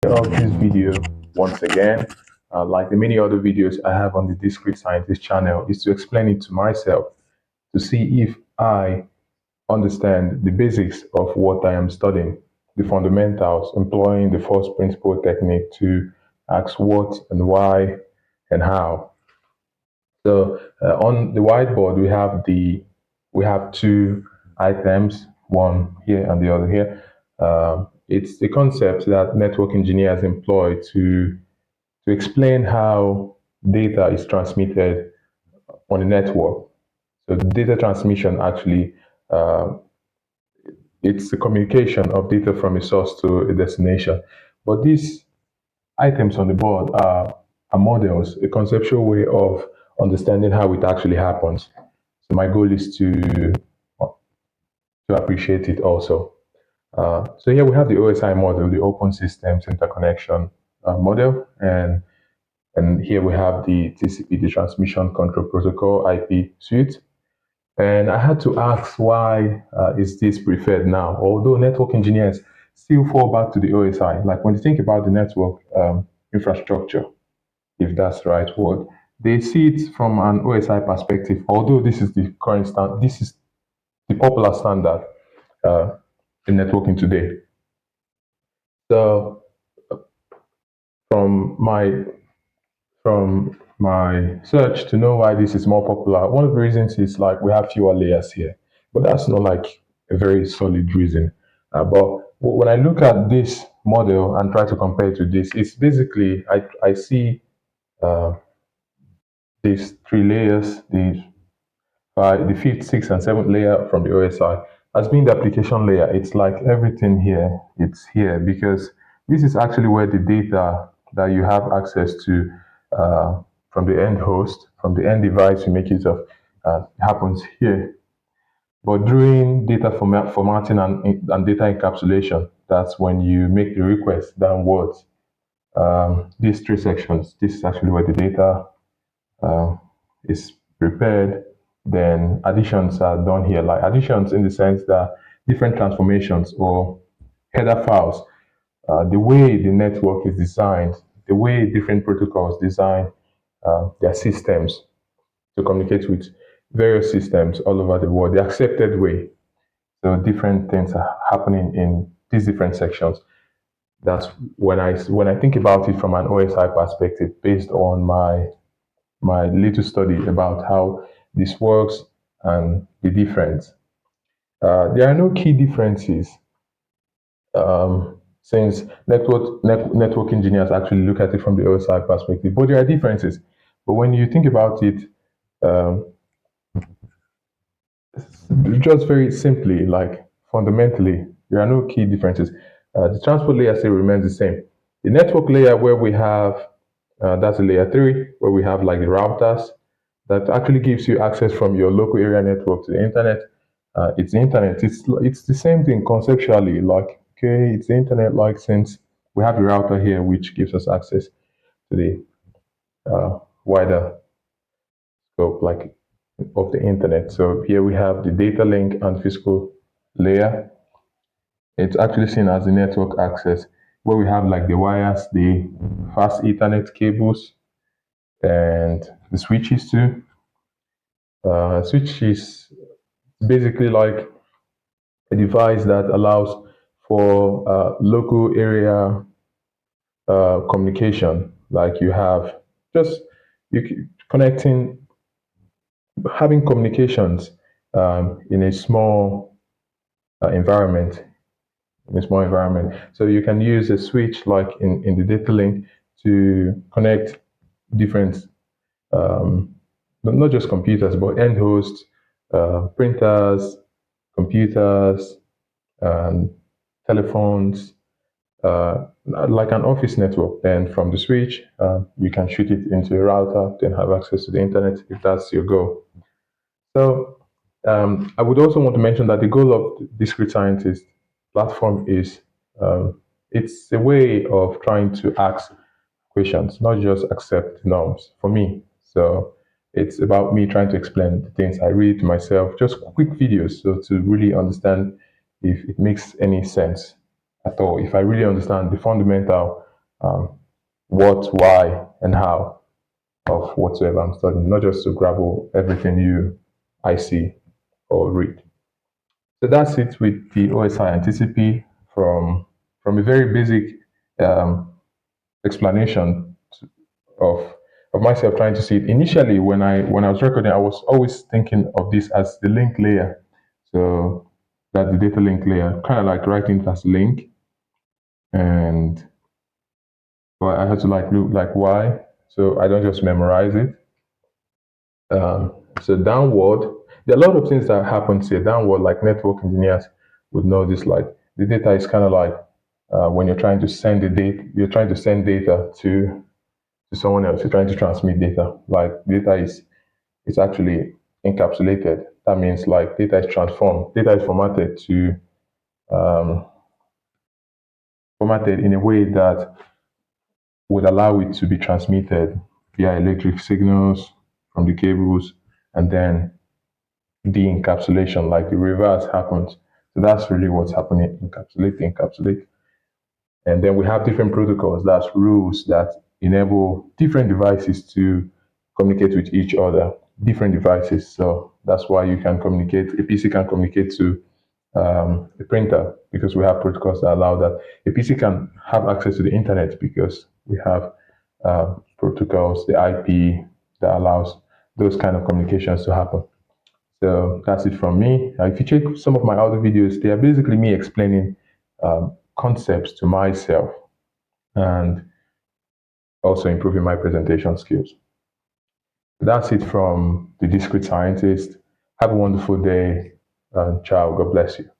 Of this video once again, like the many other videos I have on the Discrete Scientist channel, is to explain it to myself to see if I understand the basics of what I am studying, the fundamentals, employing the first principle technique to ask what and why and how. So on the whiteboard we have two items, one here and the other here. It's the concept that network engineers employ to explain how data is transmitted on a network. So data transmission actually, uh, it's the communication of data from a source to a destination. But these items on the board are models, a conceptual way of understanding how it actually happens. So my goal is to appreciate it also. So here we have the OSI model, the Open Systems Interconnection model, and here we have the TCP, the Transmission Control Protocol IP suite. And I had to ask why is this preferred now? Although network engineers still fall back to the OSI. Like when you think about the network infrastructure, if that's the right word, they see it from an OSI perspective. Although this is the current standard, this is the popular standard uh, in networking today. So from my from my search to know why this is more popular, one of the reasons is like we have fewer layers here, but that's not like a very solid reason. But when I look at this model and try to compare it to this, it's basically I see uh, these three layers, the fifth, sixth, and seventh layer from the OSI as being the application layer. It's like everything here, it's here because this is actually where the data that you have access to from the end host, from the end device you make use of, happens here. But during data formatting and data encapsulation, that's when you make the request downwards. These three sections, this is actually where the data uh, is prepared, then additions are done here. Like additions in the sense that different transformations or header files, the way the network is designed, the way different protocols design their systems to communicate with various systems all over the world, the accepted way. So different things are happening in these different sections. That's when I think about it from an OSI perspective, based on my little study about how this works and the difference. There are no key differences since network engineers actually look at it from the OSI perspective, but there are differences. But when you think about it, um, just very simply, like fundamentally, there are no key differences. The transport layer still remains the same. The network layer where we have that's a layer three, where we have like the routers that actually gives you access from your local area network to the internet. It's the internet. It's the same thing conceptually. Like okay, it's the internet. Like since we have the router here, which gives us access to the wider scope, like of the internet. So here we have the data link and physical layer. It's actually seen as the network access, where we have like the wires, the fast Ethernet cables, and the switches too. Switch is basically like a device that allows for local area communication. Like you have just connecting, having communications in a small environment. In a small environment, so you can use a switch like in the data link to connect different not just computers, but end hosts, printers, computers, um, telephones, uh, like an office network. Then from the switch, you can shoot it into a router, then have access to the internet if that's your goal. So I would also want to mention that the goal of Discrete Scientist platform is it's a way of trying to ask questions, not just accept norms for me. So it's about me trying to explain the things I read to myself, just quick videos, so to really understand if it makes any sense at all. If I really understand the fundamental what, why, and how of whatsoever I'm studying, not just to grab everything I see or read. So that's it with the OSI and TCP from a very basic um, explanation of of myself trying to see it. Initially, when I was recording, I was always thinking of this as the link layer. So that's the data link layer, kind of like writing it as link, and but I had to like look like why, so I don't just memorize it. So downward, there are a lot of things that happens here. Downward, like network engineers would know this. Like the data is kind of like when you're trying to send the data, you're trying to send data to someone else. You're trying to transmit data. Like data is it's actually encapsulated. That means like data is transformed. Data is um, formatted in a way that would allow it to be transmitted via electric signals from the cables, and then de-encapsulation, like the reverse happens. So that's really what's happening. Encapsulate, encapsulate. And then we have different protocols, that's rules that enable different devices to communicate with each other, different devices. So that's why you can communicate, a PC can communicate to a printer because we have protocols that allow that. A PC can have access to the internet because we have protocols, the IP that allows those kind of communications to happen. So that's it from me. If you check some of my other videos, they are basically me explaining concepts to myself and also improving my presentation skills. That's it from the Discrete Scientist. Have a wonderful day and ciao. God bless you.